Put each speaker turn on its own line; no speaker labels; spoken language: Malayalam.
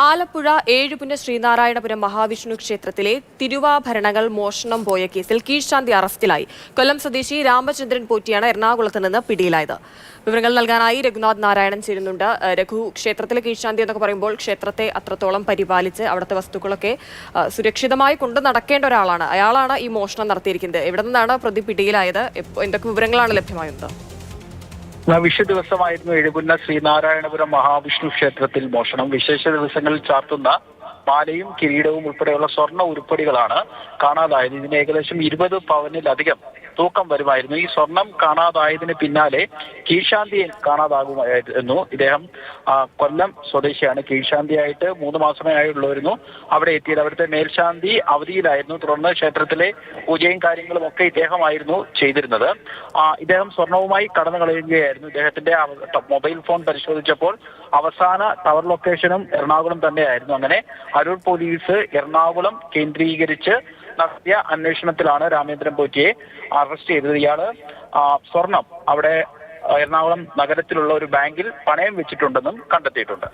ആലപ്പുഴ ഏഴുപുന്ന ശ്രീനാരായണപുരം മഹാവിഷ്ണു ക്ഷേത്രത്തിലെ തിരുവാഭരണങ്ങൾ മോഷണം പോയ കേസിൽ കീഴ്ശാന്തി അറസ്റ്റിലായി. കൊല്ലം സ്വദേശി രാമചന്ദ്രൻ പോറ്റിയാണ് എറണാകുളത്ത് നിന്ന് പിടിയിലായത്. വിവരങ്ങൾ നൽകാനായി രഘുനാഥ് നാരായണൻ ചേരുന്നുണ്ട്. രഘു, ക്ഷേത്രത്തിലെ കീഴ്ശാന്തി എന്നൊക്കെ പറയുമ്പോൾ ക്ഷേത്രത്തെ അത്രത്തോളം പരിപാലിച്ച് അവിടുത്തെ വസ്തുക്കളൊക്കെ സുരക്ഷിതമായി കൊണ്ടു നടക്കേണ്ട ഒരാളാണ്. അയാളാണ് ഈ മോഷണം നടത്തിയിരിക്കുന്നത്. എവിടെ നിന്നാണ് പ്രതി പിടിയിലായത്? എന്തൊക്കെ വിവരങ്ങളാണ് ലഭ്യമായത്?
വിഷു ദിവസമായിരുന്നു എഴുപുന്ന ശ്രീനാരായണപുരം മഹാവിഷ്ണു ക്ഷേത്രത്തിൽ മോഷണം. വിശേഷ ദിവസങ്ങളിൽ ചാർത്തുന്ന മാലയും കിരീടവും ഉൾപ്പെടെയുള്ള സ്വർണ്ണ ഉരുപ്പടികളാണ് കാണാതായത്. ഇതിന് ഏകദേശം 20 പവനിലധികം തൂക്കം വരുമായിരുന്നു. ഈ സ്വർണം കാണാതായതിന് പിന്നാലെ കീഴ്ശാന്തിയെ കാണാതാകുമായിരുന്നു. ഇദ്ദേഹം കൊല്ലം സ്വദേശിയാണ്. കീഴ്ശാന്തിയായിട്ട് 3 മാസമേ ആയുള്ളായിരുന്നു അവിടെ എത്തിയത്. അവിടുത്തെ മേൽശാന്തി അവധിയിലായിരുന്നു. തുടർന്ന് ക്ഷേത്രത്തിലെ പൂജയും കാര്യങ്ങളും ഒക്കെ ഇദ്ദേഹമായിരുന്നു ചെയ്തിരുന്നത്. ഇദ്ദേഹം സ്വർണവുമായി കടന്നു കളയുകയായിരുന്നു. ഇദ്ദേഹത്തിന്റെ മൊബൈൽ ഫോൺ പരിശോധിച്ചപ്പോൾ അവസാന ടവർ ലൊക്കേഷനും എറണാകുളം തന്നെയായിരുന്നു. അങ്ങനെ അരൂർ പോലീസ് എറണാകുളം കേന്ദ്രീകരിച്ച് നടത്തിയ അന്വേഷണത്തിലാണ് രാമേന്ദ്രൻ പോറ്റിയെ അറസ്റ്റ് ചെയ്തത്. ഇയാള് സ്വർണം അവിടെ എറണാകുളം നഗരത്തിലുള്ള ഒരു ബാങ്കിൽ പണയം വെച്ചിട്ടുണ്ടെന്നും കണ്ടെത്തിയിട്ടുണ്ട്.